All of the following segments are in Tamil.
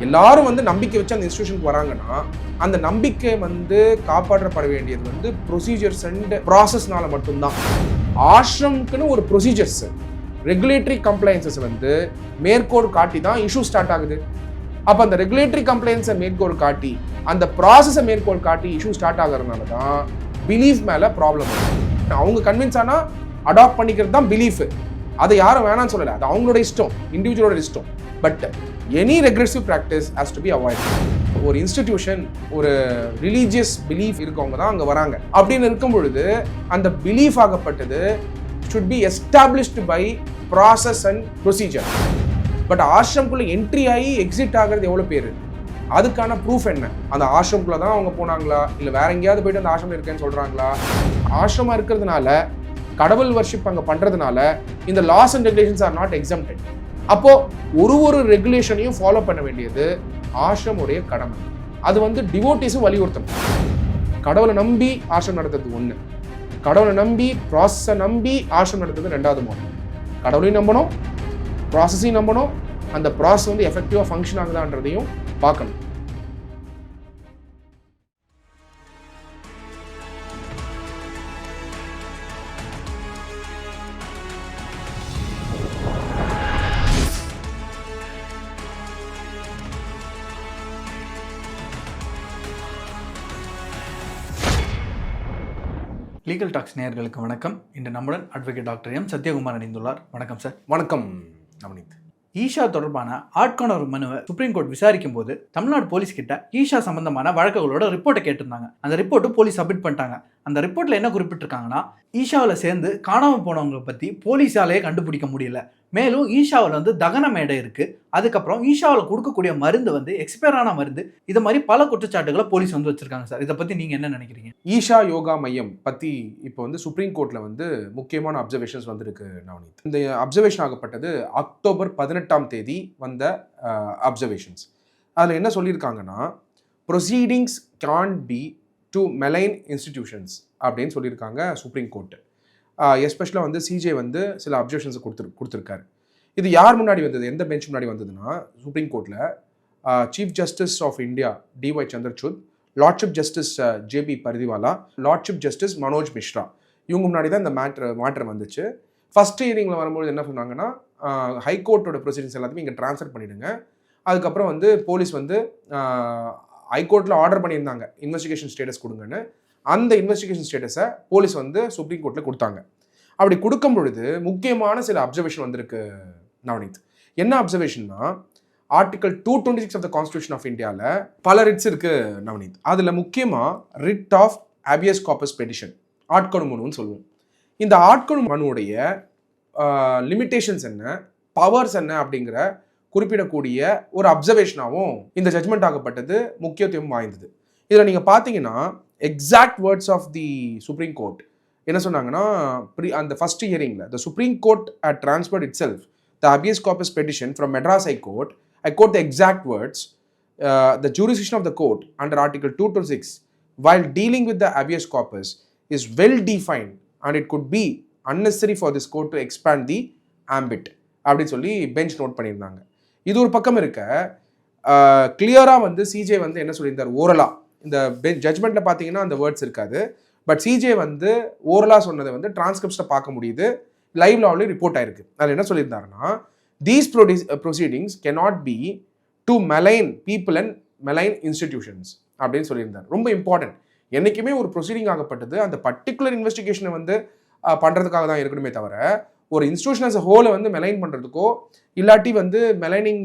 எல்லாரும் வந்து நம்பிக்கை வச்சு அந்த இன்ஸ்டிடியூஷனுக்கு வராங்கன்னா அந்த நம்பிக்கை வந்து காப்பாற்றப்பட வேண்டியது வந்து ப்ரொசீஜர்ஸ் அண்ட் ப்ராசஸ்னால மட்டும்தான். ஆஷ்ரமுக்குன்னு ஒரு ப்ரொசீஜர்ஸ் ரெகுலேட்டரி கம்ப்ளைன்சஸ் வந்து மேற்கோள் காட்டி தான் இஷ்யூ ஸ்டார்ட் ஆகுது. அப்போ அந்த ரெகுலேட்டரி கம்ப்ளைன்ஸை மேற்கோள் காட்டி அந்த ப்ராசஸை மேற்கோள் காட்டி இஷ்யூ ஸ்டார்ட் ஆகிறதுனால தான் பிலீஃப் மேலே ப்ராப்ளம். அவங்க கன்வின்ஸ் ஆனால் அடாப்ட் பண்ணிக்கிறது தான் பிலீஃப். அதை யாரும் வேணாம்னு சொல்லலை, அது அவங்களோட இஷ்டம், இண்டிவிஜுவலோட இஷ்டம். But any regressive practice has to be avoid. ஒரு இன்ஸ்டிடியூஷன் ஒரு ரிலீஜியஸ் பிலீஃப் இருக்கவங்க தான் அங்கே வராங்க அப்படின்னு இருக்கும் பொழுது அந்த பிலீஃப் ஆகப்பட்டது should be established by process and procedure. But ஆசிரம்குள்ளே என்ட்ரி ஆகி எக்ஸிட் ஆகிறது எவ்வளோ பேர், அதுக்கான ப்ரூஃப் என்ன? அந்த ஆசிரம்குள்ளே தான் அவங்க போனாங்களா, இல்லை வேற எங்கேயாவது போயிட்டு அந்த ஆசிரமம் இருக்கேன்னு சொல்கிறாங்களா? ஆசிரமாக இருக்கிறதுனால கடவுள் வர்ஷிப் அங்கே பண்ணுறதுனால இந்த laws and regulations are not exempted. அப்போது ஒரு ரெகுலேஷனையும் ஃபாலோ பண்ண வேண்டியது ஆசிரமுடைய கடமை. அது வந்து டிவோட்டிஸும் வலியுறுத்தணும். கடவுளை நம்பி ஆசிரம் நடத்துறது ஒன்று, கடவுளை நம்பி ப்ராசஸை நம்பி ஆசிரம் நடத்துறது ரெண்டாவது மோட். கடவுளையும் நம்பணும், ப்ராசஸையும் நம்பணும், அந்த ப்ராசஸ் வந்து எஃபெக்டிவாக ஃபங்க்ஷன் ஆகுதான்றதையும் பார்க்கணும். லீகல் டாக்ஸ் நேயர்களுக்கு வணக்கம். இன்று நம்முடன் அட்வொகேட் டாக்டர் எம் சத்யகுமார் இணைந்துள்ளார். வணக்கம் சார். வணக்கம் நவநீத். ஈஷா தொடர்பான ஆட்கொணர்வு மனுவை சுப்ரீம் கோர்ட் விசாரிக்கும் போது தமிழ்நாடு போலீஸ் கிட்ட ஈஷா சம்பந்தமான வழக்குகளோட ரிப்போர்ட்டை கேட்டிருந்தாங்க. அந்த ரிப்போர்ட்டு போலீஸ் சப்மிட் பண்ணிட்டாங்க. அந்த ரிப்போர்ட்ல என்ன குறிப்பிட்டிருக்காங்கன்னா, ஈஷாவில் சேர்ந்து காணாமல் போனவங்களை பற்றி போலீஸாலேயே கண்டுபிடிக்க முடியல. மேலும் ஈஷாவில் வந்து தகன மேடை இருக்கு, அதுக்கப்புறம் ஈஷாவில் கொடுக்கக்கூடிய மருந்து வந்து எக்ஸ்பயரான மருந்து, இது மாதிரி பல குற்றச்சாட்டுகளை போலீஸ் வந்து வச்சிருக்காங்க. சார், இதை பத்தி நீங்க என்ன நினைக்கிறீங்க? ஈஷா யோகா மையம் பத்தி இப்போ வந்து சுப்ரீம் கோர்ட்ல வந்து முக்கியமான அப்சர்வேஷன்ஸ் வந்திருக்கு நவநீத். இந்த அப்சர்வேஷன் ஆகப்பட்டது அக்டோபர் 18 வந்த அப்சர்வேஷன்ஸ். அதில் என்ன சொல்லியிருக்காங்கன்னா, proceedings can be to malign institutions அப்படின்னு சொல்லியிருக்காங்க சுப்ரீம் கோர்ட்டு. எஸ்பெஷலாக வந்து சிஜே வந்து சில அப்சர்வேஷன்ஸை கொடுத்துருக்காரு. இது யார் முன்னாடி வந்தது, எந்த பெஞ்ச் முன்னாடி வந்ததுன்னா, சுப்ரீம் கோர்ட்டில் chief justice of India DY Chandrachud, lordship justice JB Pardiwala, lordship justice Manoj Misra, இவங்க முன்னாடி தான் இந்த மேட்ரு வந்துச்சு. ஃபஸ்ட் ஹியரிங்கில் வரும்போது என்ன சொன்னாங்கன்னா, ஹைகோர்ட்டோட ப்ரொசீடிங்ஸ் எல்லாத்தையுமே இங்கே ட்ரான்ஸ்ஃபர் பண்ணிவிடுங்க. அதுக்கப்புறம் வந்து போலீஸ் வந்து ஹைகோர்ட்டில் ஆர்டர் பண்ணியிருந்தாங்க இன்வெஸ்டிகேஷன் ஸ்டேட்டஸ் கொடுங்கன்னு. அந்த இன்வெஸ்டிகேஷன் ஸ்டேட்டஸை போலீஸ் வந்து சுப்ரீம் கோர்ட்டில் கொடுத்தாங்க. அப்படி கொடுக்கும் பொழுது முக்கியமான சில அப்சர்வேஷன் வந்திருக்கு நவநீத். என்ன அப்சர்வேஷன்னா, article 226 of the constitution of இந்தியாவில் பல ரிட்ஸ் இருக்கு நவநீத். அதில் முக்கியமாக writ of habeas corpus petition, ஆட்கொணு மனுன்னு சொல்லுவோம். இந்த ஆட்கொணு மனுவுடைய லிமிட்டேஷன்ஸ் என்ன, பவர்ஸ் என்ன அப்படிங்கிற குறிப்பிடக்கூடிய ஒரு அப்சர்வேஷனாகவும் இந்த ஜட்மெண்ட் ஆகப்பட்டது முக்கியத்துவம் வாய்ந்தது. இதில் நீங்கள் பார்த்தீங்கன்னா exact words of the supreme court என்ன சொன்னாங்கன்னா, அந்த ஃபர்ஸ்ட் ஹியரிங்கில் the supreme court had transferred itself the habeas corpus petition from Madras High Court. I quote the exact words, the jurisdiction of the court under Article 226 while dealing with the habeas corpus is well defined and it could be unnecessary for this court to expand the ambit அப்படின்னு சொல்லி பெஞ்ச் நோட் பண்ணியிருந்தாங்க. இது ஒரு பக்கம் இருக்க, கிளியராக வந்து சிஜே வந்து என்ன சொல்லியிருந்தார் ஓரலாக, இந்த ஜட்மெண்ட்டில் பார்த்தீங்கன்னா அந்த வேர்ட்ஸ் இருக்காது, பட் சிஜே வந்து ஓரலாக சொன்னதை வந்து டிரான்ஸ்கிரிப்ஷனில் பார்க்க முடியுது, லைவ் லாவிலையும் ரிப்போர்ட் ஆயிருக்கு. அதில் என்ன சொல்லியிருந்தாருன்னா, these proceedings cannot be to malign people and malign institutions அப்படின்னு சொல்லியிருந்தார். ரொம்ப இம்பார்ட்டன்ட். என்றைக்குமே ஒரு ப்ரொசீடிங் ஆகப்பட்டது அந்த பர்டிகுலர் இன்வெஸ்டிகேஷனை வந்து பண்ணுறதுக்காக தான் இருக்கணுமே தவிர, ஒரு இன்ஸ்டியூஷன் அஸ் அ ஹோலை வந்து மெலைன் பண்ணுறதுக்கோ இல்லாட்டி வந்து மெலைனிங்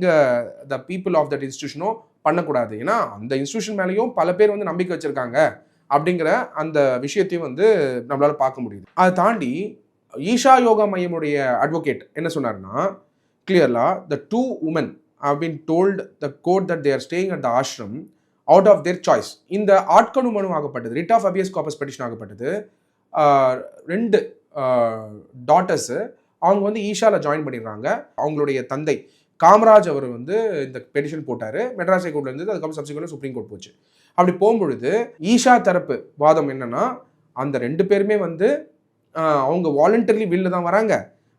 த பீப்புள் ஆஃப் தட் இன்ஸ்டியூஷனோ பண்ணக்கூடாது. ஏன்னா அந்த இன்ஸ்டியூஷன் மேலேயும் பல பேர் வந்து நம்பிக்கை வச்சுருக்காங்க அப்படிங்கிற அந்த விஷயத்தையும் வந்து நம்மளால் பார்க்க முடியுது. அதை தாண்டி ஈஷா யோகா மையமுடைய அட்வொகேட் என்ன சொன்னார்னா, கிளியர்லா the two women have been told the court that they are staying at the ashram out of their choice. இந்த ஆட்கொணு மனு ஆகப்பட்டது, writ of habeas corpus petition ஆகப்பட்டது, 2 டாட்டர்ஸு அவங்க வந்து ஈஷாவில் ஜாயின் பண்ணிடுறாங்க. அவங்களுடைய தந்தை காமராஜ் அவர் வந்து இந்த பெட்டிஷன் போட்டார், மெட்ராஸ் ஹைகோர்ட்ல இருந்து, அதுக்கப்புறம் சப்சிக்வெண்ட்டாக சுப்ரீம் கோர்ட் போச்சு. அப்படி போகும்பொழுது ஈஷா தரப்பு வாதம் என்னன்னா, அந்த 2 பேருமே வந்து அவங்க வாலண்டரிலி வில்ல தான் வராங்க,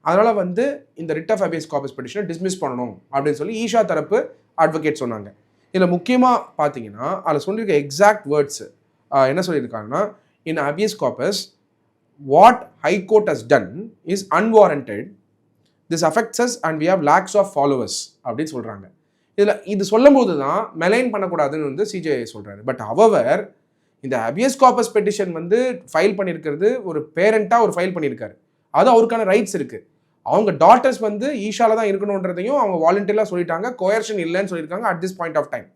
அதனால வந்து இந்த ரிட் ஆஃப் ஹேபியஸ் கார்பஸ் பெட்டிஷனை டிஸ்மிஸ் பண்ணணும் அப்படின்னு சொல்லி ஈஷா தரப்பு அட்வொகேட் சொன்னாங்க. இதில் முக்கியமாக பார்த்தீங்கன்னா அதில் சொல்லியிருக்க எக்ஸாக்ட் வேர்ட்ஸு என்ன சொல்லியிருக்காங்கன்னா, in habeas corpus what high court has done is unwarranted, this affects us and we have lakhs of followers அப்படின்னு சொல்கிறாங்க. இதில் இது சொல்லும்போது தான் மெலைன் பண்ணக்கூடாதுன்னு வந்து சிஜே சொல்கிறாரு. பட் ஹவவர் இந்த ஹபியஸ் கார்பஸ் பெட்டிஷன் வந்து ஃபைல் பண்ணியிருக்கிறது ஒரு பேரண்ட்டாக ஒரு ஃபைல் பண்ணியிருக்காரு. அது அவருக்கான ரைட்ஸ் இருக்குது. அவங்க டாட்டர்ஸ் வந்து ஈஷாவில் தான் இருக்கணுன்றதையும் அவங்க வாலண்டியராக சொல்லிட்டாங்க. கொயர்ஷன் இல்லைன்னு சொல்லியிருக்காங்க at this point of time.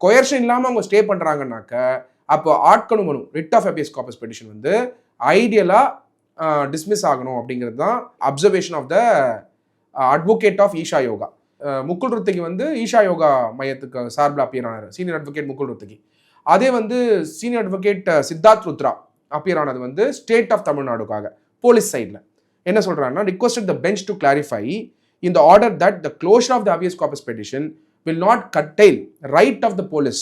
Coercion இல்லாமல் அவங்க ஸ்டே பண்ணுறாங்கன்னாக்க அப்போ ஆட்கொணு மனு writ of habeas corpus petition வந்து ஐடியலாக டிஸ்மிஸ் ஆகணும் அப்படிங்கிறது தான் observation of the advocate of Isha Yoga. Mukul Rohatgi வந்து ஈஷா யோகா மையத்துக்கு சார்பில் அப்பியர் ஆனார், சீனியர் அட்வொகேட் முகுல் ருத்தகி. அதே வந்து senior advocate Siddharth Rudra appear ஆனது வந்து ஸ்டேட் ஆஃப் தமிழ்நாடுக்காக போலீஸ் சைடில். என்ன சொல்கிறாங்கன்னா, requested the bench to clarify in the order that the closure of the habeas corpus petition will not curtail right of the police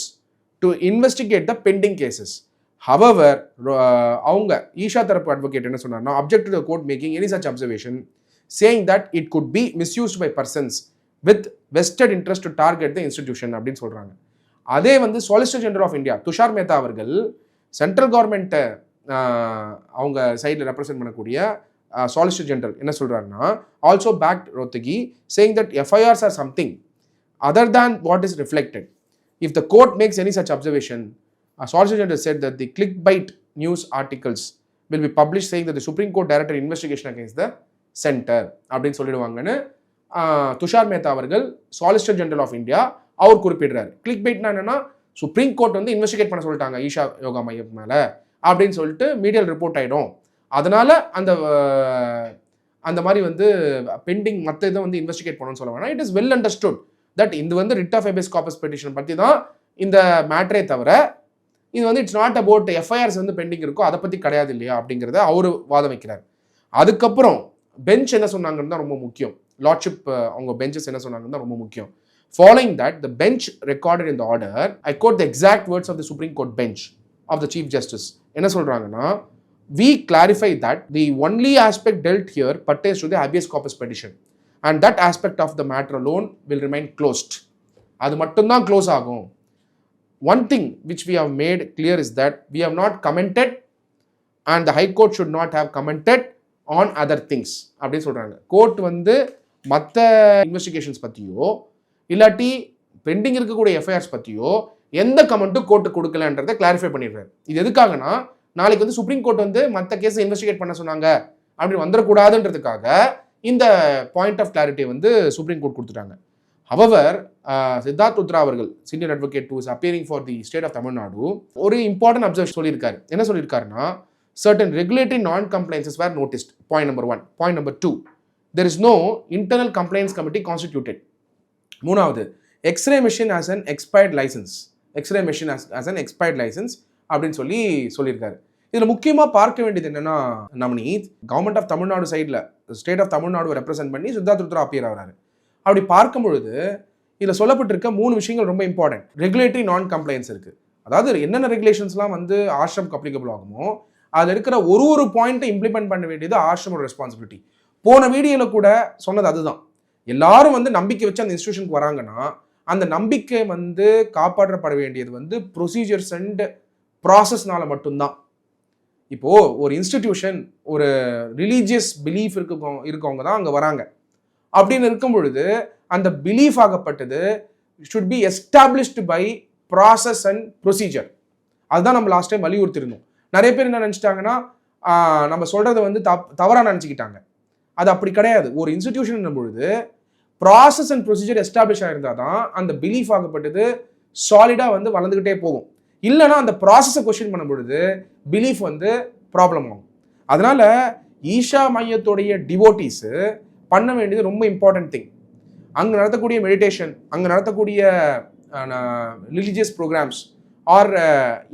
to investigate the pending cases. However, அவங்க ஈஷா தரப்பு அட்வொகேட் என்ன சொன்னார்னா, object to the court making any such observation, saying that it could be misused by persons with vested interest to target the institution அப்படின்னு சொல்கிறாங்க. அதே வந்து solicitor general of India Tushar Mehta அவர்கள் சென்ட்ரல் கவர்மெண்ட்டை அவங்க சைடில் ரெப்ரசென்ட் பண்ணக்கூடிய Solicitor General என்ன சொல்றாருன்னா, also backed Rottagi saying that FIRs are something other than what is reflected. If the court makes any such observation, Solicitor General said that the clickbait news articles will be published saying that the Supreme Court directed investigation against the center அப்படின்னு சொல்லிடுவாங்கன்னு துஷார் மேத்தா அவர்கள் Solicitor General of India அவர் குறிப்பிடுறாரு. கிளிக்பைட்னா என்னன்னா, சுப்ரீம் கோர்ட் வந்து இன்வெஸ்டிகேட் பண்ண சொல்லிட்டாங்க ஈஷா யோகா மையம் மேலே அப்படின்னு சொல்லிட்டு மீடியாவில் ரிப்போர்ட் ஆகிடும். அதனால் அந்த மாதிரி வந்து பெண்டிங் மற்ற இதை வந்து இன்வெஸ்டிகேட் பண்ணணும்னு சொல்ல வேணாம். It is well understood that இது வந்து writ of habeas corpus petition பற்றி தான் இந்த மேட்டரே தவிர இது வந்து இட்ஸ் நாட் அபவுட் எஃப்ஐஆர்ஸ் வந்து பெண்டிங் இருக்கோ அதை பற்றி கிடையாது இல்லையா அப்படிங்கிறத அவர் வாதம் வைக்கிறார். அதுக்கப்புறம் பெஞ்ச் என்ன சொன்னாங்கன்னு தான் ரொம்ப முக்கியம். லார்ட்ஷிப் அவங்க பெஞ்சஸ் என்ன சொன்னாங்கன்னு தான் ரொம்ப முக்கியம். Following that, the bench recorded in the order, I quote the exact words of the Supreme Court bench of the Chief Justice. என்ன சொல்கிறாங்கன்னா, we clarify that the only aspect dealt here pertains to the habeas corpus petition and that aspect of the matter alone will remain closed. அது மட்டும்தான் க்ளோஸ் ஆகும். One thing which we have made clear is that we have not commented and the High Court should not have commented on other things அப்படின்னு சொல்கிறாங்க. கோர்ட் வந்து மற்ற இன்வெஸ்டிகேஷன்ஸ் பற்றியோ இல்லாட்டி பெண்டிங் இருக்கக்கூடிய எஃப்ஐஆர்ஸ் பற்றியோ எந்த கமெண்ட்டும் கோர்ட்டு கொடுக்கலன்றதை கிளாரிஃபை பண்ணிடுறாரு. இது எதுக்காகனா, நாளைக்கு வந்து சுப்ரீம் கோர்ட் வந்து மற்ற கேஸை இன்வெஸ்டிகேட் பண்ண சொன்னாங்க அப்படின்னு வந்துடக்கூடாதுன்றதுக்காக இந்த பாயிண்ட் ஆஃப் கிளாரிட்டி வந்து சுப்ரீம் கோர்ட் கொடுத்துட்டாங்க. ஹவவர் சித்தார்த் ருத்ரா அவர்கள் senior advocate who is appearing for the state of Tamil Nadu ஒரு இம்பார்ட்டன்ட் அப்சர்வேஷன் சொல்லியிருக்காரு. என்ன சொல்லியிருக்காருன்னா, certain regulatory non-compliances were noticed. Point number 1. Point number 2, there is no internal compliance committee constituted. மூணாவது, x-ray machine as an expired licence. X-ray machine as an expired licence அப்படின்னு சொல்லியிருக்காரு. இதில் முக்கியமாக பார்க்க வேண்டியது என்னென்னா, நவநீத் கவர்மெண்ட் ஆஃப் தமிழ்நாடு சைடில் ஸ்டேட் ஆஃப் தமிழ்நாடு ரெப்ரசென்ட் பண்ணி சித்தார்த் ருத்ரா அப்பியர் ஆகிறாரு. அப்படி பார்க்கும் பொழுது இதில் சொல்லப்பட்டிருக்க 3 விஷயங்கள் ரொம்ப இம்பார்ட்டன்ட். ரெகுலேட்டரி நான் கம்ப்ளைன்ஸ் இருக்குது. அதாவது என்னென்ன ரெகுலேஷன்ஸ்லாம் வந்து ஆஷ்ரம்க்கு அப்ளிகபிள் ஆகுமோ அதில் இருக்கிற ஒரு பாயிண்ட்டை இம்ப்ளிமெண்ட் பண்ண வேண்டியது ஆஷ்ரமோட ரெஸ்பான்சிபிலிட்டி. போன வீடியோவில் கூட சொன்னது அதுதான். எல்லாரும் வந்து நம்பிக்கை வச்சு அந்த இன்ஸ்டியூஷனுக்கு வராங்கன்னா அந்த நம்பிக்கை வந்து காப்பாற்றப்பட வேண்டியது வந்து ப்ரொசீஜர்ஸ் அண்ட் ப்ராசஸ்னால மட்டும்தான். இப்போது ஒரு இன்ஸ்டிடியூஷன் ஒரு ரிலீஜியஸ் பிலீஃப் இருக்கவங்க தான் அங்கே வராங்க. அப்படின்னு இருக்கும் பொழுது அந்த பிலீஃப் ஆகப்பட்டது should be established by process and procedure. அதுதான் நம்ம லாஸ்ட் டைம் வலியுறுத்திருந்தோம். நிறைய பேர் என்ன நினச்சிட்டாங்கன்னா, நம்ம சொல்கிறத வந்து தவறாக நினச்சிக்கிட்டாங்க. அது அப்படி கிடையாது. ஒரு இன்ஸ்டிடியூஷன் பொழுது ப்ராசஸ் அண்ட் ப்ரொசீஜர் எஸ்டாப்ளிஷ் ஆகிருந்தால் தான் அந்த பிலீஃப் ஆகப்பட்டது சாலிடாக வந்து வளர்ந்துக்கிட்டே போகும். இல்லைனா அந்த ப்ராசஸை கொஸ்டின் பண்ணும் பொழுது பிலீஃப் வந்து ப்ராப்ளம் ஆகும். அதனால் ஈஷா மையத்துடைய டிவோட்டீஸு பண்ண வேண்டியது ரொம்ப இம்பார்ட்டன்ட் திங். அங்கே நடத்தக்கூடிய மெடிடேஷன், அங்கே நடத்தக்கூடிய religious programs or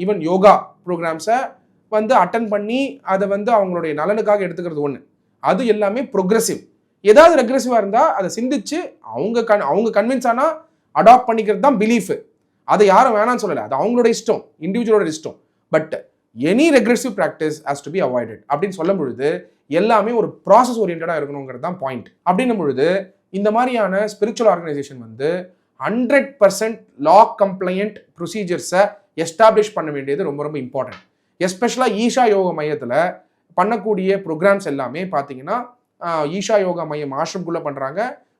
even yoga ப்ரோக்ராம்ஸை வந்து அட்டன் பண்ணி அதை வந்து அவங்களுடைய நலனுக்காக எடுத்துக்கிறது ஒன்று. அது எல்லாமே ப்ரொக்ரெசிவ். ஏதாவது ரெக்ரெசிவாக இருந்தால் அதை சிந்திச்சு அவங்க கன்வின்ஸ் ஆனால் அடாப்ட் பண்ணிக்கிறது தான் பிலீஃபு. அதை யாரும் வேணான்னு சொல்லலை, அது அவங்களோட இஷ்டம், இண்டிவிஜுவலோட இஷ்டம். But any regressive practice has to B avoided அப்படின்னு சொல்லும் பொழுது எல்லாமே ஒரு ப்ராசஸ் ஓரியன்டாக இருக்கணுங்கிறது தான் பாயிண்ட். அப்படின்னும் பொழுது இந்த மாதிரியான ஸ்பிரிச்சுவல் ஆர்கனைசேஷன் வந்து 100% லா கம்ப்ளைண்ட் ப்ரொசீஜர்ஸை எஸ்டாப்ளிஷ் பண்ண வேண்டியது ரொம்ப ரொம்ப இம்பார்ட்டன்ட். எஸ்பெஷலாக ஈஷா யோக மையத்தில் பண்ணக்கூடிய ப்ரோக்ராம்ஸ் எல்லாமே பார்த்தீங்கன்னா ஈஷா யோகா மையம் ஆஷ்ரம்குள்ளே பண்ணுறாங்க.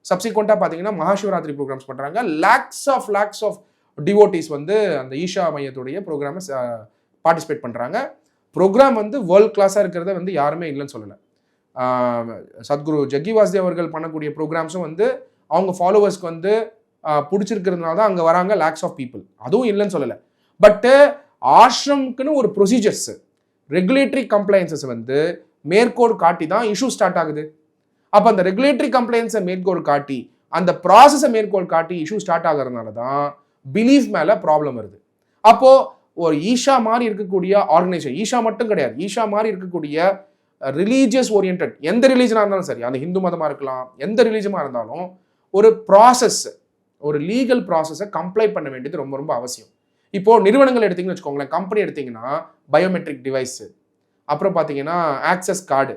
சப்சிக்வெண்ட்டாக பார்த்தீங்கன்னா மகாசிவராத்திரி ப்ரோக்ராம்ஸ் பண்ணுறாங்க. லேக்ஸ் ஆஃப் டிவோட்டிஸ் வந்து அந்த ஈஷா மையத்துடைய ப்ரோக்ராமை பார்ட்டிசிபேட் பண்ணுறாங்க. ப்ரோக்ராம் வந்து வேர்ல்ட் கிளாஸாக இருக்கிறத வந்து யாருமே இல்லைன்னு சொல்லலை. சத்குரு ஜக்கி வாசுதேவ் அவர்கள் பண்ணக்கூடிய ப்ரோக்ராம்ஸும் வந்து அவங்க ஃபாலோவர்ஸ்க்கு வந்து பிடிச்சிருக்கிறதுனால தான் அங்கே வராங்க லேக்ஸ் ஆஃப் பீப்புள். அதுவும் இல்லைன்னு சொல்லலை. பட்டு ஆஷ்ரம்க்குன்னு ஒரு ப்ரொசீஜர்ஸ், ரெகுலேட்டரி கம்ப்ளைன்சஸ் வந்து மேற்கோள் காட்டி தான் இஷ்யூ ஸ்டார்ட் ஆகுது. அப்போ அந்த ரெகுலேட்டரி கம்ப்ளைன்ஸை மேற்கோள் காட்டி, அந்த ப்ராசஸை மேற்கோள் காட்டி இஷ்யூ ஸ்டார்ட் ஆகிறதுனால தான் பிலீஃப் மேலே ப்ராப்ளம் வருது. அப்போது ஒரு ஈஷா மாதிரி இருக்கக்கூடிய ஆர்கனைசேஷன், ஈஷா மட்டும் கிடையாது, ஈஷா மாதிரி இருக்கக்கூடிய ரிலீஜியஸ் ஓரியன்ட் எந்த ரிலீஜனாக இருந்தாலும் சரி, அந்த ஹிந்து மதமாக இருக்கலாம், எந்த ரிலீஜனாக இருந்தாலும் ஒரு ப்ராசஸ், ஒரு லீகல் ப்ராசஸை கம்ப்ளை பண்ண வேண்டியது ரொம்ப ரொம்ப அவசியம். இப்போது நிறுவனங்கள் எடுத்திங்கன்னு வச்சுக்கோங்களேன், கம்பெனி எடுத்திங்கன்னா பயோமெட்ரிக் டிவைஸு, அப்புறம் பார்த்தீங்கன்னா ஆக்சஸ் கார்டு,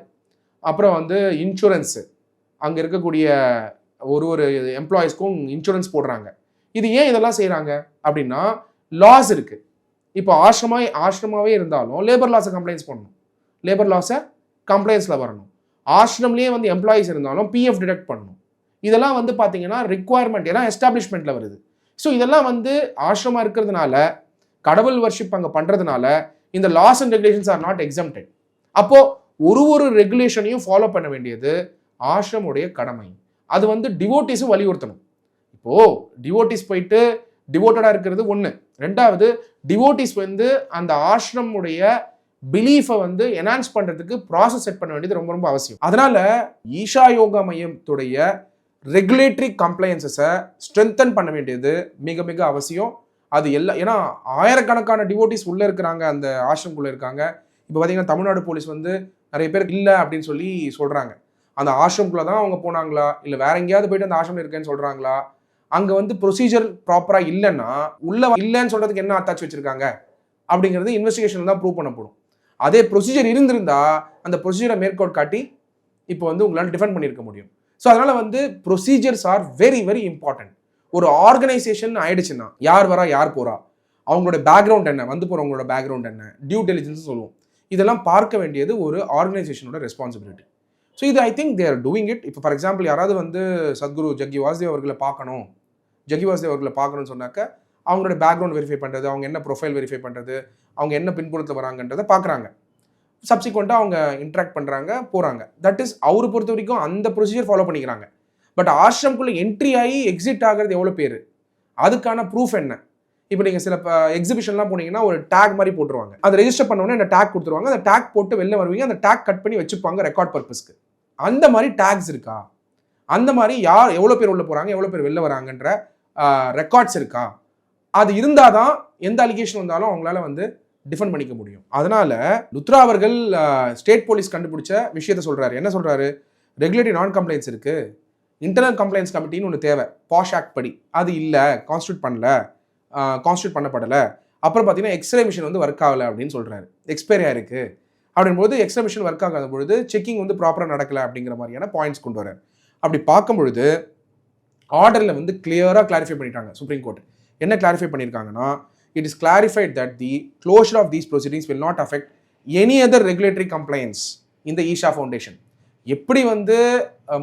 அப்புறம் வந்து இன்சூரன்ஸு, அங்கே இருக்கக்கூடிய ஒரு எம்ப்ளாயீஸ்க்கும் இன்சூரன்ஸ் போடுறாங்க. இது ஏன் இதெல்லாம் செய்கிறாங்க அப்படின்னா லாஸ் இருக்குது. இப்போ ஆஷ்ரமாவே இருந்தாலும் லேபர் லாஸை கம்ப்ளைண்ட்ஸ் பண்ணணும், லேபர் லாஸை கம்ப்ளைண்ட்ஸில் வரணும். ஆஷ்ரம்லேயே வந்து எம்ப்ளாயீஸ் இருந்தாலும் பிஎஃப் டிடக்ட் பண்ணணும். இதெல்லாம் வந்து பார்த்தீங்கன்னா ரிக்குவயர்மெண்ட், ஏன்னா எஸ்டாப்ளிஷ்மெண்ட்டில் வருது. ஸோ இதெல்லாம் வந்து ஆஷ்ரமாக இருக்கிறதுனால, கடவுள் வர்ஷிப் அங்கே பண்ணுறதுனால இந்த laws and regulations are not exempted. அப்போது ஒரு ரெகுலேஷனையும் ஃபாலோ பண்ண வேண்டியது ஆஷ்ரமுடைய கடமை. அது வந்து டிவோட்டிஸும் வலியுறுத்தணும். இப்போது டிவோட்டிஸ் போயிட்டு டிவோட்டடாக இருக்கிறது ஒன்று. ரெண்டாவது, டிவோட்டிஸ் வந்து அந்த ஆஷ்ரமுடைய பிலீஃபை வந்து என்ஹான்ஸ் பண்ணுறதுக்கு ப்ராசஸ் செட் பண்ண வேண்டியது ரொம்ப ரொம்ப அவசியம். அதனால ஈஷா யோகா மையத்துடைய ரெகுலேட்டரி கம்ப்ளைன்சஸை ஸ்ட்ரென்தன் பண்ண வேண்டியது மிக மிக அவசியம். அது ஏன்னா ஆயிரக்கணக்கான டிவோட்டிஸ் உள்ளே இருக்கிறாங்க, அந்த ஆஷ்ரம்குள்ளே இருக்காங்க. இப்போ பார்த்தீங்கன்னா தமிழ்நாடு போலீஸ் வந்து நிறைய பேர் இல்லை அப்படின்னு சொல்லி சொல்கிறாங்க. அந்த ஆஷ்ரம்குள்ளே தான் அவங்க போனாங்களா, இல்லை வேற எங்கேயாவது போயிட்டு அந்த ஆஷ்ரம் இருக்கேன்னு சொல்கிறாங்களா, அங்கே வந்து ப்ரொசீஜர் ப்ராப்பராக இல்லைன்னா உள்ள இல்லைன்னு சொல்கிறதுக்கு என்ன அத்தாச்சு வச்சுருக்காங்க அப்படிங்கிறது இன்வெஸ்டிகேஷன் தான் ப்ரூவ் பண்ணப்படும். அதே ப்ரொசீஜர் இருந்திருந்தா அந்த ப்ரொசீஜரை மேற்கோள் காட்டி இப்போ வந்து உங்களால் டிஃபெண்ட் பண்ணியிருக்க முடியும். ஸோ அதனால் வந்து procedures are very very important. ஒரு ஆர்கனைசேஷன் ஆயிடுச்சுன்னா யார் வரா யார் போகிறா, அவங்களோட பேக்ரவுண்ட் என்ன, வந்து போகிறவங்களோட பேக்ரவுண்ட் என்ன, டியூ டெலிஜென்ஸ் சொல்லுவோம், இதெல்லாம் பார்க்க வேண்டியது ஒரு ஆர்கனைசேஷனோட ரெஸ்பான்சிபிலிட்டி. ஸோ இது I think they are doing it. இப்போ ஃபார் எக்ஸாம்பிள் யாராவது வந்து சத்குரு ஜக்கி வாசுதேவ் அவர்களை பார்க்கணும்னு சொன்னாக்க அவங்களோட பேக்ரவுண்ட் வெரிஃபை பண்ணுறது, அவங்க என்ன ப்ரொஃபைல் வெரிஃபை பண்ணுறது, அவங்க என்ன பின்புலத்தில் வராங்கன்றதை பார்க்குறாங்க. சப்சிக்வெண்ட்டாக அவங்க இன்ட்ராக்ட் பண்ணுறாங்க, போகிறாங்க. தட் இஸ் அவரை பொறுத்த வரைக்கும் அந்த ப்ரொசீஜர் ஃபாலோ பண்ணிக்கிறாங்க. பட் ஆஷ்ரம்குள்ளே என்ட்ரி ஆகி எக்ஸிட் ஆகிறது எவ்வளோ பேர், அதுக்கான ப்ரூஃப் என்ன? இப்போ நீங்கள் சில எக்ஸிபிஷன்லாம் போனீங்கன்னா ஒரு டேக் மாதிரி போட்டுருவாங்க. அதை ரெஜிஸ்டர் பண்ணோன்னே அந்த டேக் கொடுத்துருவாங்க. அந்த டேக் போட்டு வெளில வருவீங்க, அந்த டேக் கட் பண்ணி வச்சுப்பாங்க ரெக்கார்ட் பர்பஸ்க்கு. அந்த மாதிரி டேக்ஸ் இருக்கா? அந்த மாதிரி யார் எவ்வளோ பேர் உள்ள போகிறாங்க, எவ்வளோ பேர் வெளில வராங்கன்ற ரெக்கார்ட்ஸ் இருக்கா? அது இருந்தால் தான் எந்த அலிகேஷன் வந்தாலும் அவங்களால வந்து டிஃபெண்ட் பண்ணிக்க முடியும். அதனால லுத்ரா அவர்கள் ஸ்டேட் போலீஸ் கண்டுபிடிச்ச விஷயத்த சொல்கிறாரு. என்ன சொல்கிறாரு? ரெகுலேட்டரி நான் கம்ப்ளைண்ட்ஸ் இருக்குது, இன்டர்னல் கம்ப்ளைண்ட்ஸ் கமிட்டின்னு ஒன்று தேவை பாஷ் ஆக்ட் படி, அது இல்லை, கான்ஸ்டியூட் பண்ணப்படலை. அப்புறம் பார்த்தீங்கன்னா எக்ஸ்ரே மிஷின் வந்து ஒர்க் ஆகலை அப்படின்னு சொல்கிறாரு, எக்ஸ்பைரி ஆயிருக்கு அப்படின்போது எக்ஸ்ரே மிஷின் ஒர்க் ஆகாத பொழுது செக்கிங் வந்து ப்ராப்பராக நடக்கலை அப்படிங்கிற மாதிரியான பாயிண்ட்ஸ் கொண்டு வரார். அப்படி பார்க்கும்பொழுது ஆர்டரில் வந்து கிளியராக கிளாரிஃபை பண்ணிட்டாங்க சுப்ரீம் கோர்ட். என்ன கிளாரிஃபை பண்ணியிருக்காங்கன்னா, it is clarified that the closure of these proceedings will not affect any other regulatory compliance in the Isha foundation. எப்படி வந்து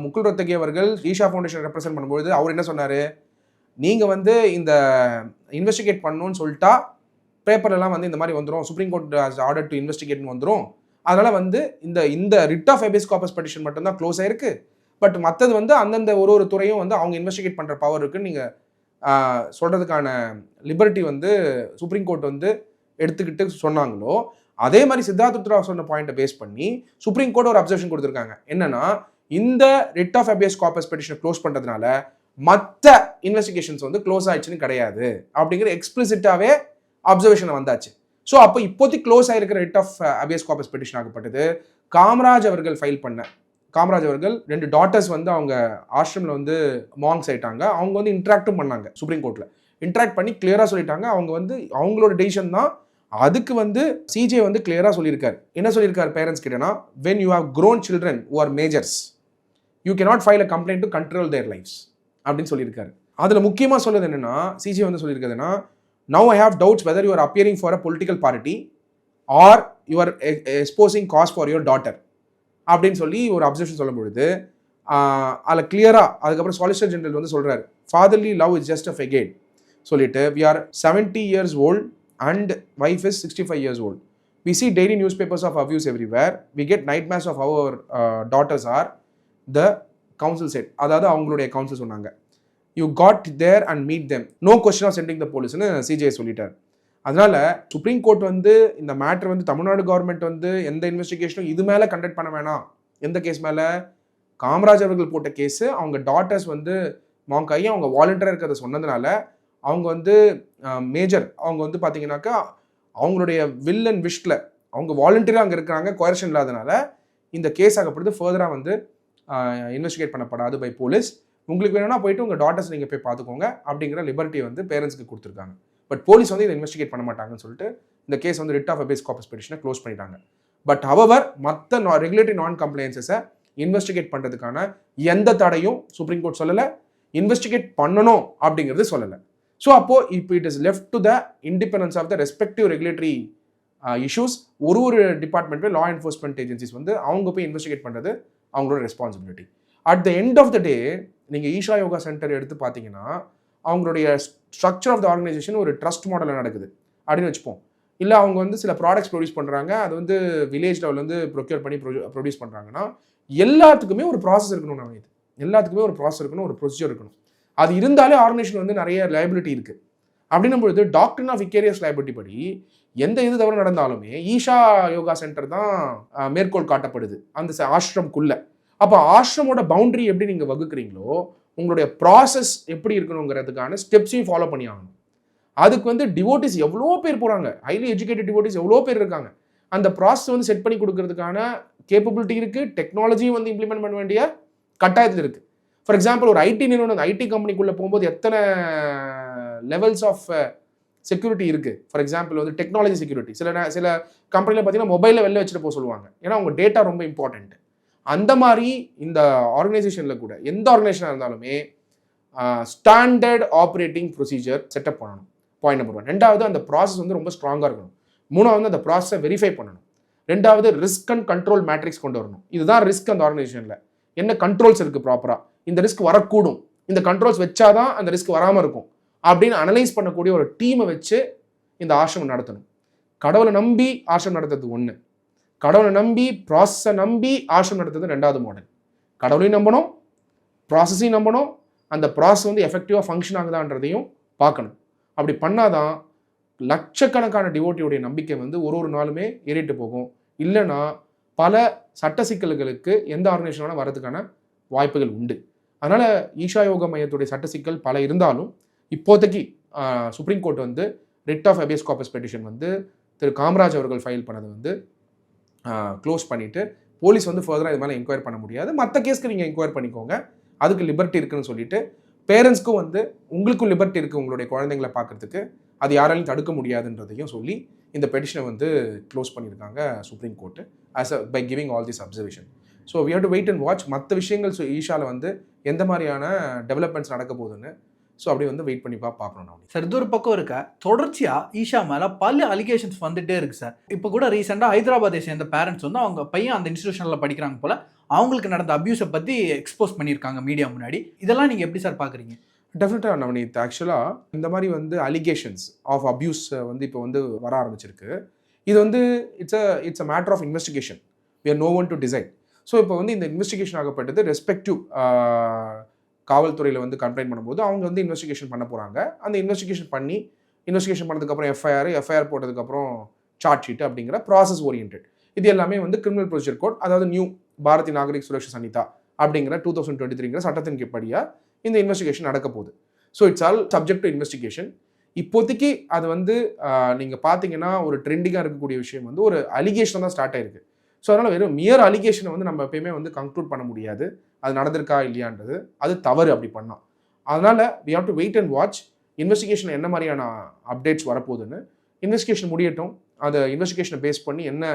முகுல் ரோத்தகி அவர்கள் ஈஷா ஃபவுண்டேஷன் ரெப்ரசென்ட் பண்ணும்போது அவர் என்ன சொன்னார், நீங்கள் வந்து இந்த இன்வெஸ்டிகேட் பண்ணணும்னு சொல்லிட்டா பேப்பர்லாம் வந்து இந்த மாதிரி வந்துடும், சுப்ரீம் கோர்ட் ஆர்டர் டு இன்வெஸ்டிகேட்னு வந்துடும், அதனால் வந்து இந்த writ of habeas corpus petition மட்டும்தான் க்ளோஸ் ஆயிருக்கு, பட் மற்றது வந்து அந்தந்த ஒரு துறையும் வந்து அவங்க இன்வெஸ்டிகேட் பண்ணுற பவர் இருக்குன்னு நீங்கள் சொல்கிறதுக்கான லிபர்ட்டி வந்து சுப்ரீம் கோர்ட் வந்து எடுத்துக்கிட்டு சொன்னாங்களோ, அதே மாதிரி சித்தார்த் லுத்ரா சொன்ன பாயிண்ட்டை பேஸ் பண்ணி சுப்ரீம் கோர்ட் ஒரு அப்சர்வேஷன் கொடுத்துருக்காங்க. என்னன்னா, இந்த ரிட் ஆஃப் ஹேபியஸ் கார்பஸ் பெட்டிஷனை க்ளோஸ் பண்ணுறதுனால மற்ற இன்வெஸ்டிகேஷன்ஸ் வந்து க்ளோஸ் ஆயிடுச்சுன்னு கிடையாது அப்படிங்கிற எக்ஸ்பிளிசிட்டாகவே அப்சர்வேஷன் வந்தாச்சு. ஸோ அப்போ இப்போதைக்கு க்ளோஸ் ஆகிருக்கிற writ of habeas corpus petition ஆகப்பட்டது காமராஜ் அவர்கள் ஃபைல் பண்ண. காமராஜ் அவர்கள் 2 டாட்டர்ஸ் வந்து அவங்க ஆஷ்ரமில் வந்து மாங்ஸ் ஆயிட்டாங்க. அவங்க வந்து இன்ட்ராக்டும் பண்ணாங்க சுப்ரீம் கோர்ட்டில். இன்ட்ராக்ட் பண்ணி கிளியராக சொல்லிட்டாங்க, அவங்க வந்து அவங்களோட டெசிஷன் தான். அதுக்கு வந்து சிஜே வந்து கிளியராக சொல்லியிருக்காரு. என்ன சொல்லியிருக்காரு parents கிட்டனா, when you have grown children who are majors, you cannot file a complaint to control their lives அப்படின்னு சொல்லியிருக்காரு. அதில் முக்கியமாக சொல்லுது என்னென்னா, சிஜே வந்து சொல்லியிருக்கிறதுனா, now I have doubts whether you are appearing for a political party or you are exposing cause for your daughter அப்படின்னு சொல்லி ஒரு அப்சர்வேஷன் சொல்லும் பொழுது அதில் கிளியராக அதுக்கப்புறம் சாலிசிட்டர் ஜெனரல் வந்து சொல்கிறார், fatherly love is just a facade சொல்லிட்டு, வி ஆர் 70 years old and wife is 65 years old. We see daily newspapers of abuse everywhere. We get nightmares of how our daughters are. The council said, அதாவது அவங்களுடைய கவுன்சில் சொன்னாங்க, you got there and meet them, no question of sending the போலீஸ்னு சிஜே சொல்லிட்டார். அதனால சுப்ரீம் கோர்ட் வந்து இந்த மேட்டர் வந்து தமிழ்நாடு கவர்மெண்ட் வந்து எந்த இன்வெஸ்டிகேஷனும் இது மேலே கண்டக்ட் பண்ண வேணாம். எந்த கேஸ் மேலே? காமராஜ் அவர்கள் போட்ட கேஸு, அவங்க டாட்டர்ஸ் வந்து மாங்க் ஆகி அவங்க வாலண்டியராக இருக்கிறத சொன்னதுனால அவங்க வந்து மேஜர் அவங்க வந்து பார்த்தீங்கன்னாக்கா அவங்களுடைய வில் அண்ட் விஷில் அவங்க வாலண்டியராக அங்கே இருக்கிறாங்க, கோயர்ஷன் இல்லாதனால இந்த கேஸ் ஆகப்படுது ஃபர்தராக வந்து இன்வெஸ்டிகேட் பண்ணப்படாது பை போலீஸ். உங்களுக்கு வேணும்னா போயிட்டு உங்கள் டாட்டர்ஸ் நீங்கள் போய் பார்த்துக்கோங்க அப்படிங்கிற லிபர்ட்டி வந்து பேரண்ட்ஸ்க்கு கொடுத்துருக்காங்க. பட் போலீஸ் வந்து இதை இன்வெஸ்டிகேட் பண்ண மாட்டாங்கன்னு சொல்லிட்டு இந்த கேஸ் வந்து ரிட் ஆஃப் ஹேபியஸ் கார்பஸ் பெட்டிஷனை க்ளோஸ் பண்ணிட்டாங்க. பட் ஹவவர் மற்ற ரெகுலேட்டரி நான் கம்ப்ளைன்சஸை இன்வெஸ்டிகேட் பண்ணுறதுக்கான எந்த தடையும் சுப்ரீம் கோர்ட் சொல்லலை, இன்வெஸ்டிகேட் பண்ணணும் அப்படிங்கிறது சொல்லலை. ஸோ அப்போது இப்போ it is left to the independence of the respective regulatory issues. ஒரு டிபார்ட்மெண்ட்டும் லா என்ஃபோர்ஸ்மெண்ட் ஏஜென்சிஸ் வந்து அவங்க போய் இன்வெஸ்டிகேட் பண்ணுறது அவங்களோட responsibility. At the end of the day நீங்கள் ஈஷா யோகா சென்டர் எடுத்து பார்த்தீங்கன்னா அவங்களுடைய ஸ்ட்ரக்சர் ஆஃப் த ஆர்கனைசேஷன் ஒரு ட்ரஸ்ட் மாடலில் நடக்குது அப்படின்னு வச்சுப்போம். இல்லை அவங்க வந்து சில ப்ராடக்ட்ஸ் ப்ரொடியூஸ் பண்ணுறாங்க, அது வந்து வில்லேஜ் லெவலில் வந்து ப்ரொக்யூர் பண்ணி ப்ரொடியூஸ் பண்ணுறாங்கன்னா எல்லாத்துக்குமே ஒரு ப்ராசஸ் இருக்கணும். நான் இது எல்லாத்துக்குமே ஒரு ப்ராசஸ் இருக்கணும், ஒரு ப்ரொசீஜர் இருக்கணும். அது இருந்தாலே ஆர்கனைசேஷன் வந்து நிறைய லைபிலிட்டி இருக்குது. அப்படின்னும் பொழுது டாக்டரின் ஆஃப் விகேரியஸ் லைபிலிட்டி படி எந்த இது தவறு நடந்தாலுமே ஈஷா யோகா சென்டர் தான் மேற்கோள் காட்டப்படுது அந்த ஆசிரம்குள்ள. அப்போ ஆசிரமோட பவுண்டரி எப்படி நீங்கள் வகுக்கிறீங்களோ உங்களுடைய ப்ராசஸ் எப்படி இருக்கணுங்கிறதுக்கான ஸ்டெப்ஸையும் ஃபாலோ பண்ணி ஆகணும். அதுக்கு வந்து டிவோட்டிஸ் எவ்வளோ பேர் போகிறாங்க, ஹைலி எஜுகேட்டட் டிவோட்டிஸ் எவ்வளோ பேர் இருக்காங்க. அந்த ப்ராசஸ் வந்து செட் பண்ணி கொடுக்கறதுக்கான கேப்பபிலிட்டி இருக்குது, டெக்னாலஜியும் வந்து இம்ப்ளிமெண்ட் பண்ண வேண்டிய கட்டாயத்தில் இருக்குது. ஃபார் எக்ஸாம்பிள் ஒரு ஐடி நிறுவனம் ஐடி கம்பெனிக்குள்ளே போகும்போது எத்தனை லெவல்ஸ் ஆஃப் செக்யூரிட்டி இருக்குது. ஃபார் எக்ஸாம்பிள் வந்து டெக்னாலஜி செக்யூரிட்டி, சில கம்பெனியில் பார்த்தீங்கன்னா மொபைலில் வெளில வச்சுட்டு போக சொல்லுவாங்க, ஏன்னா அவங்க டேட்டா ரொம்ப இம்பார்ட்டண்ட். அந்த மாதிரி இந்த ஆர்கனைசேஷனில் கூட எந்த ஆர்கனைசேஷனாக இருந்தாலுமே ஸ்டாண்டர்ட் ஆப்ரேட்டிங் ப்ரொசீஜர் செட்டப் பண்ணணும். Point number 1. ரெண்டாவது அந்த ப்ராசஸ் வந்து ரொம்ப ஸ்ட்ராங்காக இருக்கணும். மூணாவது அந்த ப்ராசஸை வெரிஃபை பண்ணணும். ரெண்டாவது ரிஸ்க் அண்ட் கண்ட்ரோல் மேட்ரிக்ஸ் கொண்டு வரணும். இதுதான் ரிஸ்க் அந்த ஆர்கனைசேஷனில் என்ன கண்ட்ரோல்ஸ் இருக்குது ப்ராப்பராக, இந்த ரிஸ்க் வரக்கூடும், இந்த கண்ட்ரோல்ஸ் வச்சாதான் அந்த ரிஸ்க் வராமல் இருக்கும் அப்படின்னு அனலைஸ் பண்ணக்கூடிய ஒரு டீமை வச்சு இந்த ஆசிரமம் நடத்தணும். கடவுளை நம்பி ஆசிரமம் நடத்துறது ஒன்று, கடவுளை நம்பி ப்ராசஸை நம்பி ஆசிரமம் நடத்துறது ரெண்டாவது மாடல். கடவுளையும் நம்பணும், ப்ராசஸையும் நம்பணும், அந்த ப்ராசஸ் வந்து எஃபெக்டிவாக ஃபங்க்ஷன் ஆகுதான்றதையும் பார்க்கணும். அப்படி பண்ணாதான் லட்சக்கணக்கான டிவோட்டியோடைய நம்பிக்கை வந்து ஒரு நாளுமே ஏறிட்டு போகும். இல்லைன்னா பல சட்ட சிக்கல்களுக்கு எந்த ஆர்கனைசேஷனால வரதுக்கான வாய்ப்புகள் உண்டு. அதனால் ஈஷா யோகா மையத்துடைய சட்ட சிக்கல் பல இருந்தாலும் இப்போதைக்கு சுப்ரீம் கோர்ட் வந்து writ of habeas corpus petition வந்து திரு காமராஜ் அவர்கள் ஃபைல் பண்ணது வந்து க்ளோஸ் பண்ணிவிட்டு போலீஸ் வந்து ஃபர்தராக இது மேலே என்கொயர் பண்ண முடியாது, மற்ற கேஸ்க்கு நீங்கள் என்கொயர் பண்ணிக்கோங்க, அதுக்கு லிபர்ட்டி இருக்குன்னு சொல்லிட்டு பேரண்ட்ஸ்க்கும் வந்து உங்களுக்கும் லிபர்ட்டி இருக்குது உங்களுடைய குழந்தைங்களை பார்க்குறதுக்கு, அது யாராலையும் தடுக்க முடியாதுன்றதையும் சொல்லி இந்த பெட்டிஷனை வந்து க்ளோஸ் பண்ணியிருக்காங்க supreme court by giving all this observation. So we have to wait and watch மற்ற விஷயங்கள் ஈஷாவில் வந்து எந்த மாதிரியான டெவலப்மெண்ட்ஸ் நடக்க போகுதுன்னு. ஸோ அப்படி வந்து வெயிட் பண்ணி பார்க்கணும். நான் சார் இது ஒரு பக்கம் இருக்க தொடர்ச்சியாக ஈஷா மேலே பல அலிகேஷன்ஸ் வந்துட்டே இருக்கு சார். இப்போ கூட ரீசெண்டாக ஹைதராபாத்தை சேர்ந்த பேரண்ட்ஸ் வந்து அவங்க பையன் அந்த இன்ஸ்டியூஷனில் படிக்கிறாங்க போல, அவங்களுக்கு நடந்த அபியூஸை பற்றி எக்ஸ்போஸ் பண்ணியிருக்காங்க மீடியா முன்னாடி. இதெல்லாம் நீங்கள் எப்படி சார் பார்க்குறீங்க? டெஃபினட்டாக நவனீத், ஆக்சுவலாக இந்த மாதிரி வந்து அலிகேஷன்ஸ் ஆஃப் அபியூஸ் வந்து இப்போ வந்து வர ஆரம்பிச்சிருக்கு. இது வந்து it's a matter of investigation, we are no one to decide. So இப்போ வந்து இந்த இன்வெஸ்டிகேஷன் ஆகப்பட்டது ரெஸ்பெக்டிவ் காவல்துறையில் வந்து கம்ப்ளைண்ட் பண்ணும்போது அவங்க வந்து இன்வெஸ்டிகேஷன் பண்ண போகிறாங்க. அந்த இன்வெஸ்டிகேஷன் பண்ணதுக்கப்புறம் எஃப்ஐஆர் போட்டதுக்கப்புறம் சார்ஜ் ஷீட் அப்படிங்கிற ப்ராசஸ் ஓரியன்ட். இது எல்லாமே வந்து கிரிமினல் ப்ரொசீஜர் கோட், அதாவது நியூ பாரதிய நாகரிக் சுரக்ஷா சன்னிதா அப்படிங்கிற 2023 சட்டத்தின் படியாக இந்த இன்வெஸ்டிகேஷன் நடக்க போகுது. So it's all subject to investigation. இப்போதைக்கு அது வந்து நீங்கள் பார்த்தீங்கன்னா ஒரு ட்ரெண்டிங்காக இருக்கக்கூடிய விஷயம் வந்து ஒரு அலிகேஷன் தான் ஸ்டார்ட் ஆயிருக்கு. ஸோ அதனால் வெறும் மியர் அலிகேஷனை வந்து நம்ம எப்பயுமே வந்து கன்க்ளூட் பண்ண முடியாது, அது நடந்திருக்கா இல்லையான்றது, அது தவறு அப்படி பண்ணால். அதனால் we have to wait and watch investigation என்ன மாதிரியான அப்டேட்ஸ் வரப்போகுதுன்னு. இன்வெஸ்டிகேஷன் முடியட்டும், அதை இன்வெஸ்டிகேஷனை பேஸ் பண்ணி என்ன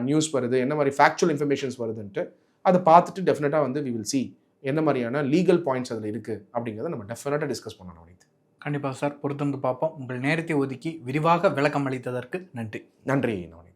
நியூஸ் வருது, என்ன மாதிரி ஃபேக்சுவல் இன்ஃபர்மேஷன்ஸ் வருதுன்ட்டு அதை பார்த்துட்டு டெஃபினட்டாக வந்து வி வில் சி என்ன மாதிரியான லீகல் பாயிண்ட்ஸ் அதில் இருக்குது அப்படிங்கிறத நம்ம டெஃபினட்டாக டிஸ்கஸ் பண்ணணும் நவநீத். கண்டிப்பாக சார், பொறுத்திருந்து பார்ப்போம். உங்கள் நேரத்தை ஒதுக்கி விரிவாக விளக்கம் அளித்ததற்கு நன்றி. நன்றி நவநீத்.